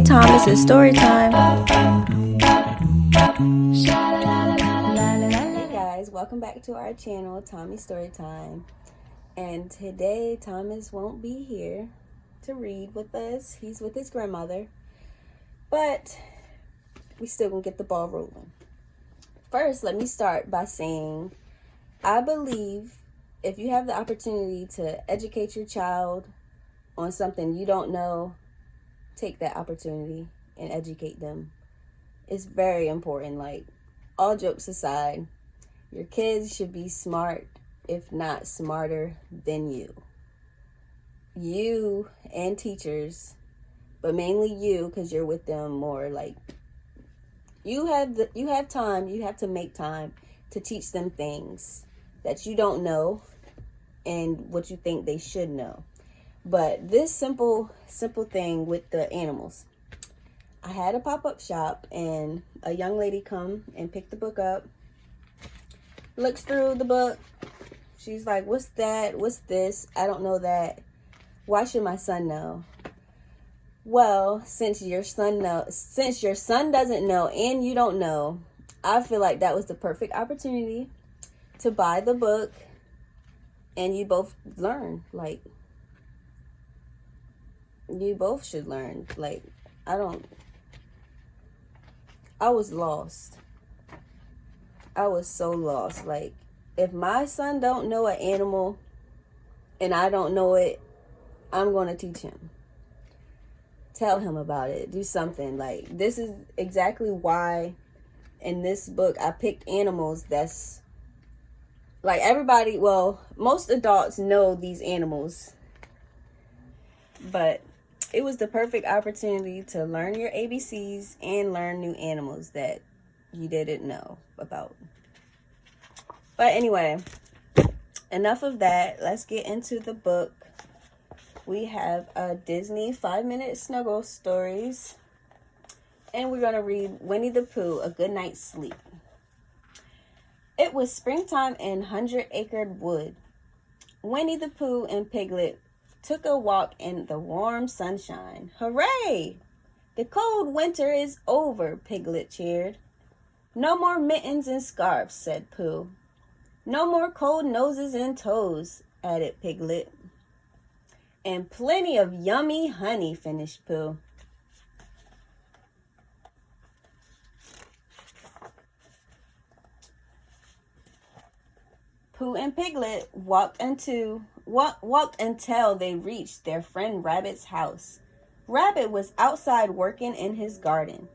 Thomas, it's story time. Hey guys, welcome back to our channel, Tommystorytime. And today Thomas won't be here to read with us. He's with his grandmother. But we still gonna get the ball rolling. First, let me start by saying I believe if you have the opportunity to educate your child on something you don't know, take that opportunity and educate them. It's very important. Like, all jokes aside, your kids should be smart, if not smarter than you. You and teachers, but mainly you, because you're with them more. Like, you have time. You have to make time to teach them things that you don't know and what you think they should know. But this simple thing with the animals. I had a pop-up shop and a young lady come and pick the book up, looks through the book. She's like, what's that? What's this? I don't know that. Why should my son know? Well, since your son doesn't know and you don't know, I feel like that was the perfect opportunity to buy the book and you both learn. Like, you both should learn. Like, I was lost. I was so lost. Like, if my son don't know an animal and I don't know it, I'm going to teach him. Tell him about it. Do something. Like, this is exactly why in this book I picked animals that's like everybody, well, most adults know these animals, but it was the perfect opportunity to learn your ABCs and learn new animals that you didn't know about. But anyway, enough of that. Let's get into the book. We have a Disney 5-minute snuggle stories. And we're going to read Winnie the Pooh, A Good Night's Sleep. It was springtime in 100-Acre Wood. Winnie the Pooh and Piglet took a walk in the warm sunshine. Hooray! The cold winter is over, Piglet cheered. No more mittens and scarves, said Pooh. No more cold noses and toes, added Piglet. And plenty of yummy honey, finished Pooh. Pooh and Piglet walked until they reached their friend Rabbit's house. Rabbit was outside working in his garden.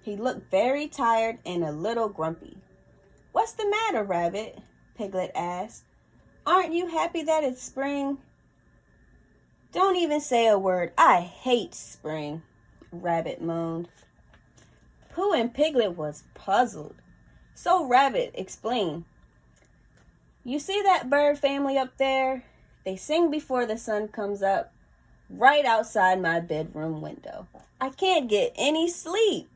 He looked very tired and a little grumpy. What's the matter, Rabbit? Piglet asked. Aren't you happy that it's spring? Don't even say a word. I hate spring, Rabbit moaned. Pooh and Piglet was puzzled. So Rabbit explained. You see that bird family up there? They sing before the sun comes up, right outside my bedroom window. I can't get any sleep.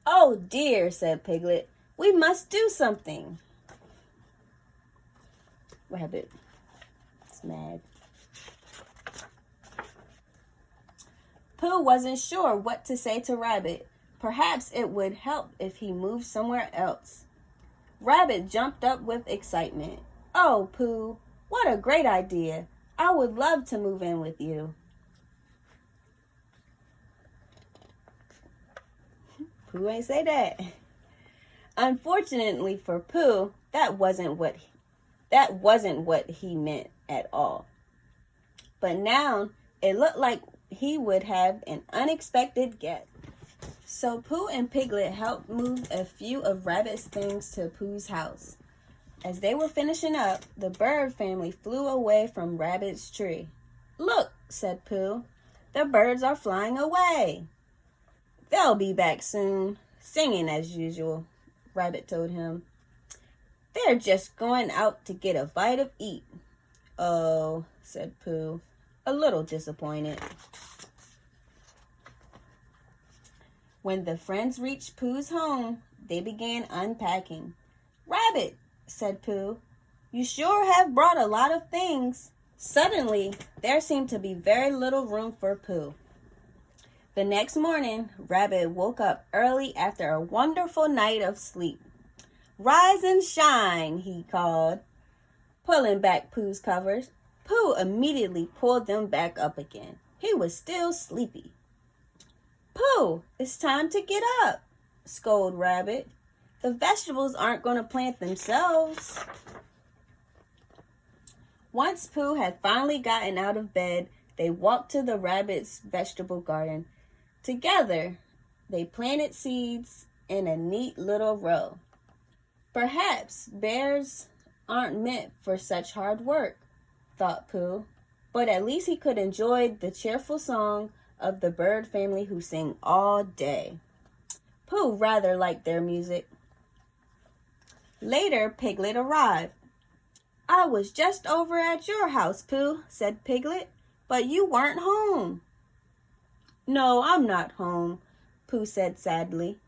Oh dear, said Piglet. We must do something. Rabbit is mad. Pooh wasn't sure what to say to Rabbit. Perhaps it would help if he moved somewhere else. Rabbit jumped up with excitement. Oh, Pooh, what a great idea. I would love to move in with you. Pooh ain't say that. Unfortunately for Pooh, that wasn't what he meant at all. But now it looked like he would have an unexpected guest. So Pooh and Piglet helped move a few of Rabbit's things to Pooh's house. As they were finishing up, the bird family flew away from Rabbit's tree. Look, said Pooh, the birds are flying away. They'll be back soon, singing as usual, Rabbit told him. They're just going out to get a bite of eat. Oh, said Pooh, a little disappointed. When the friends reached Pooh's home, they began unpacking. Rabbit, said Pooh, you sure have brought a lot of things. Suddenly, there seemed to be very little room for Pooh. The next morning, Rabbit woke up early after a wonderful night of sleep. "Rise and shine," he called, pulling back Pooh's covers. Pooh immediately pulled them back up again. He was still sleepy. "Pooh, it's time to get up," scolded Rabbit. "The vegetables aren't going to plant themselves." Once Pooh had finally gotten out of bed, they walked to the rabbit's vegetable garden. Together, they planted seeds in a neat little row. "Perhaps bears aren't meant for such hard work," thought Pooh, but at least he could enjoy the cheerful song of the bird family who sing all day. Pooh rather liked their music. Later, Piglet arrived. "I was just over at your house, Pooh," said Piglet, "but you weren't home." "No, I'm not home," Pooh said sadly.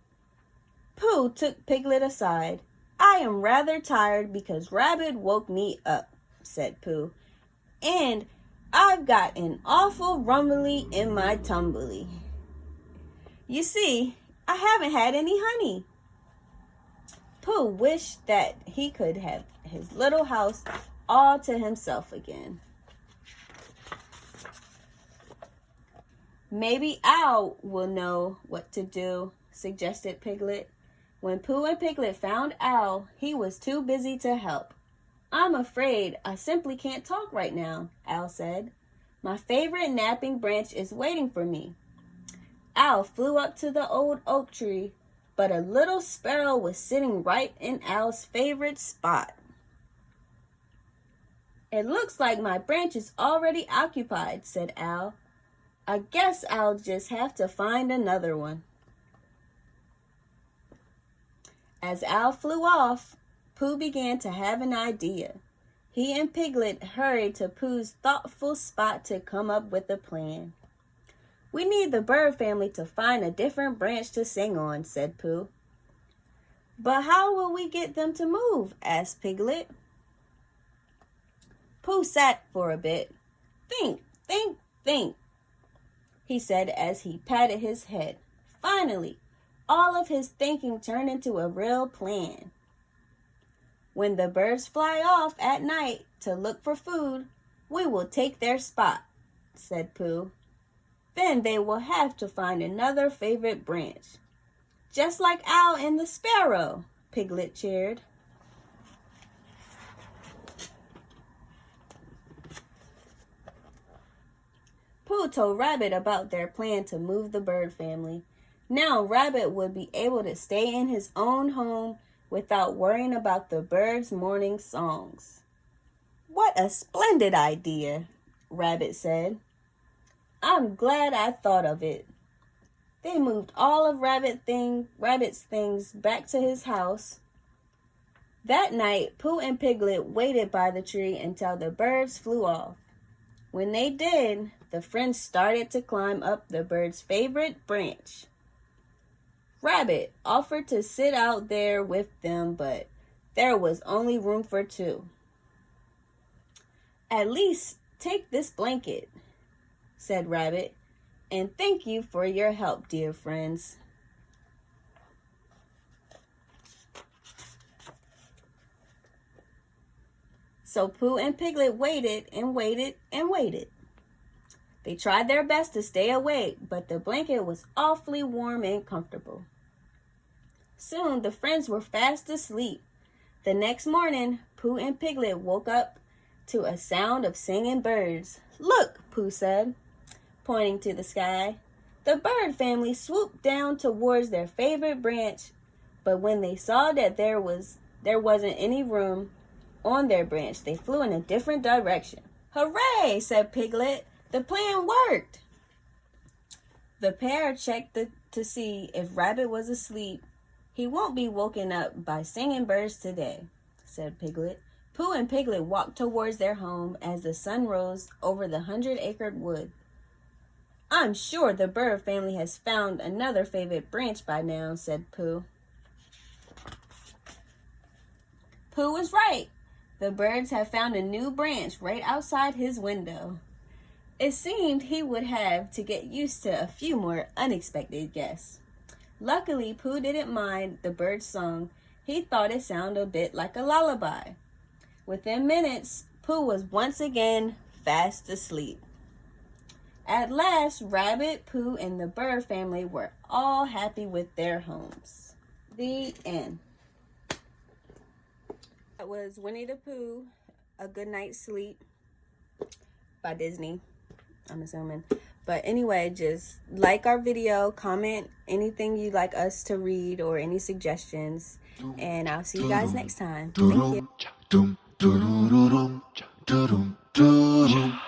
Pooh took Piglet aside. "I am rather tired because Rabbit woke me up," said Pooh, "and I've got an awful rumbly in my tumbly. You see, I haven't had any honey." Pooh wished that he could have his little house all to himself again. "Maybe Owl will know what to do," suggested Piglet. When Pooh and Piglet found Owl, he was too busy to help. "I'm afraid I simply can't talk right now," Owl said. "My favorite napping branch is waiting for me." Owl flew up to the old oak tree, but a little sparrow was sitting right in Owl's favorite spot. "It looks like my branch is already occupied," said Owl. "I guess I'll just have to find another one." As Owl flew off, Pooh began to have an idea. He and Piglet hurried to Pooh's thoughtful spot to come up with a plan. "We need the bird family to find a different branch to sing on," said Pooh. "But how will we get them to move?" asked Piglet. Pooh sat for a bit. "Think, think, think," he said as he patted his head. Finally, all of his thinking turned into a real plan. "When the birds fly off at night to look for food, we will take their spot," said Pooh. "Then they will have to find another favorite branch." "Just like Owl and the sparrow," Piglet cheered. Pooh told Rabbit about their plan to move the bird family. Now Rabbit would be able to stay in his own home without worrying about the birds' morning songs. "What a splendid idea," Rabbit said. "I'm glad I thought of it." They moved all of Rabbit's things back to his house. That night, Pooh and Piglet waited by the tree until the birds flew off. When they did, the friends started to climb up the bird's favorite branch. Rabbit offered to sit out there with them, but there was only room for two. "At least take this blanket," said Rabbit, "and thank you for your help, dear friends." So Pooh and Piglet waited and waited and waited. They tried their best to stay awake, but the blanket was awfully warm and comfortable. Soon the friends were fast asleep. The next morning, Pooh and Piglet woke up to a sound of singing birds. "Look," Pooh said, pointing to the sky. The bird family swooped down towards their favorite branch, but when they saw that there wasn't any room on their branch, they flew in a different direction. "Hooray!" said Piglet. "The plan worked." The pair checked to see if Rabbit was asleep. "He won't be woken up by singing birds today," said Piglet. Pooh and Piglet walked towards their home as the sun rose over the 100-acre wood. "I'm sure the bird family has found another favorite branch by now," said Pooh. Pooh was right. The birds had found a new branch right outside his window. It seemed he would have to get used to a few more unexpected guests. Luckily, Pooh didn't mind the bird's song. He thought it sounded a bit like a lullaby. Within minutes, Pooh was once again fast asleep. At last, Rabbit, Pooh, and the bird family were all happy with their homes. The end. That was Winnie the Pooh, A Good Night's Sleep by Disney, I'm assuming. But anyway, just like our video, comment anything you'd like us to read or any suggestions. And I'll see you guys next time. Thank you.